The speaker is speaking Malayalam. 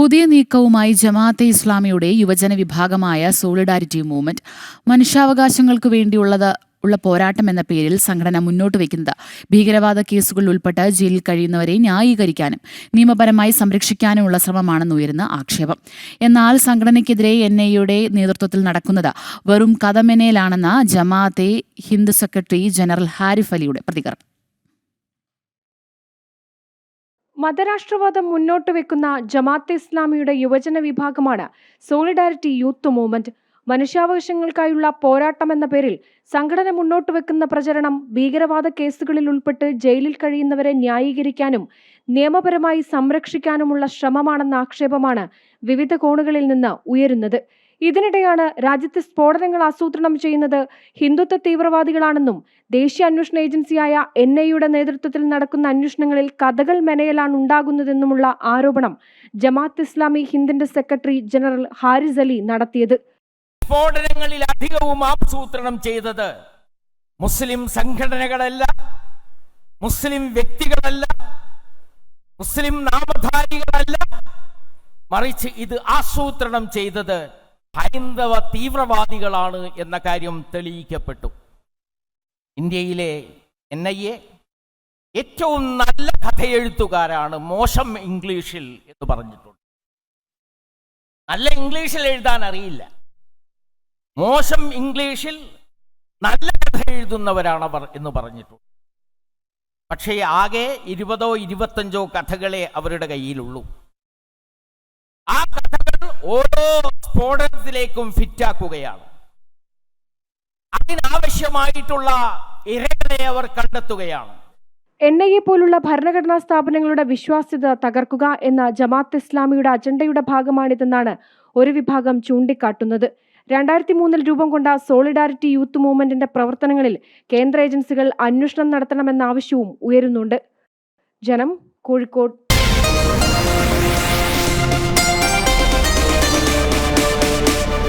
പുതിയ നീക്കവുമായി ജമാഅത്തെ ഇസ്ലാമിയുടെ യുവജന വിഭാഗമായ സോളിഡാരിറ്റി മൂവ്മെന്റ് മനുഷ്യാവകാശങ്ങൾക്ക് വേണ്ടിയുള്ള പോരാട്ടം എന്ന പേരിൽ സംഘടന മുന്നോട്ട് വയ്ക്കുന്നത് ഭീകരവാദ കേസുകളിൽ ഉൾപ്പെട്ട് ജയിലിൽ കഴിയുന്നവരെ ന്യായീകരിക്കാനും നിയമപരമായി സംരക്ഷിക്കാനുമുള്ള ശ്രമമാണെന്ന് ഉയരുന്ന ആക്ഷേപം. എന്നാൽ സംഘടനയ്ക്കെതിരെ NIA നേതൃത്വത്തിൽ നടക്കുന്നത് വെറും കഥമെനയിലാണെന്ന ജമാഅത്തെ ഹിന്ദ് സെക്രട്ടറി ജനറൽ ഹാരിഫ് അലിയുടെ പ്രതികരണം. മതരാഷ്ട്രവാദം മുന്നോട്ട് വെക്കുന്ന ജമാഅത്തെ ഇസ്ലാമിയുടെ യുവജന വിഭാഗമാണ് സോളിഡാരിറ്റി യൂത്ത് മൂവ്മെന്റ്. മനുഷ്യാവകാശങ്ങൾക്കായുള്ള പോരാട്ടം എന്ന പേരിൽ സംഘടന മുന്നോട്ട് വെക്കുന്ന പ്രചരണം ഭീകരവാദ കേസുകളിൽ ഉൾപ്പെട്ട് ജയിലിൽ കഴിയുന്നവരെ ന്യായീകരിക്കാനും നിയമപരമായി സംരക്ഷിക്കാനുമുള്ള ശ്രമമാണെന്ന ആക്ഷേപമാണ് വിവിധ കോണുകളിൽ നിന്ന് ഉയരുന്നത്. ഇതിനിടെയാണ് രാജ്യത്തെ സ്ഫോടനങ്ങൾ ആസൂത്രണം ചെയ്യുന്നത് ഹിന്ദുത്വ തീവ്രവാദികളാണെന്നും ദേശീയ അന്വേഷണ ഏജൻസിയായ NIA നേതൃത്വത്തിൽ നടക്കുന്ന അന്വേഷണങ്ങളിൽ കഥകൾ മെനയലാണ് ഉണ്ടാകുന്നതെന്നുമുള്ള ആരോപണം ജമാഅത്ത് ഇസ്ലാമി ഹിന്ദിന്റെ സെക്രട്ടറി ജനറൽ ഹാരിസ് അലി നടത്തിയത്. സ്ഫോടനങ്ങളിൽ അധികവും ആസൂത്രണം ചെയ്തത് മുസ്ലിം സംഘടനകളല്ല, മുസ്ലിം വ്യക്തികളല്ല, മുസ്ലിം നാമധാരികളല്ല, മറിച്ച് ഇത് ആസൂത്രണം ചെയ്തത് ഹൈന്ദവ തീവ്രവാദികളാണ് എന്ന കാര്യം തെളിയിക്കപ്പെട്ടു. ഇന്ത്യയിലെ NIA ഏറ്റവും നല്ല കഥയെഴുത്തുകാരാണ് മോശം ഇംഗ്ലീഷിൽ എന്ന് പറഞ്ഞിട്ടുണ്ട്. നല്ല ഇംഗ്ലീഷിൽ എഴുതാൻ അറിയില്ല, മോശം ഇംഗ്ലീഷിൽ നല്ല കഥ എഴുതുന്നവരാണ് അവർ എന്ന് പറഞ്ഞിട്ടുണ്ട്. പക്ഷേ ആകെ 20 25 കഥകളെ അവരുടെ കയ്യിലുള്ളൂ. ആ കഥകൾ ഓരോ സ്ഫോടനത്തിലേക്കും ഫിറ്റാക്കുകയാണ്. അതിനാവശ്യമായിട്ടുള്ള ഇരകളെ അവർ കണ്ടെത്തുകയാണ്. NIA പോലുള്ള ഭരണഘടനാ സ്ഥാപനങ്ങളുടെ വിശ്വാസ്യത തകർക്കുക എന്ന ജമാഅത്ത് ഇസ്ലാമിയുടെ അജണ്ടയുടെ ഭാഗമാണിതെന്നാണ് ഒരു വിഭാഗം ചൂണ്ടിക്കാട്ടുന്നത്. 2003 രൂപം കൊണ്ട സോളിഡാരിറ്റി യൂത്ത് മൂവ്മെന്റിന്റെ പ്രവർത്തനങ്ങളിൽ കേന്ദ്ര ഏജൻസികൾ അന്വേഷണം നടത്തണമെന്ന ആവശ്യവും ഉയരുന്നുണ്ട്. ജനം, കോഴിക്കോട്.